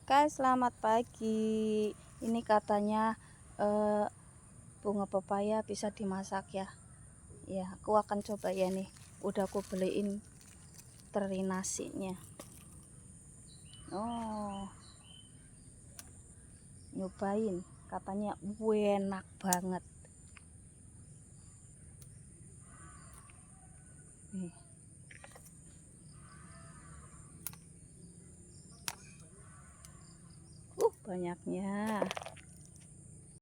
Guys, selamat pagi. Ini katanya bunga pepaya bisa dimasak ya. Ya, aku akan coba ya nih. Udah aku beliin teri nasinya. Oh, nyobain. Katanya enak banget. Nih. Banyaknya.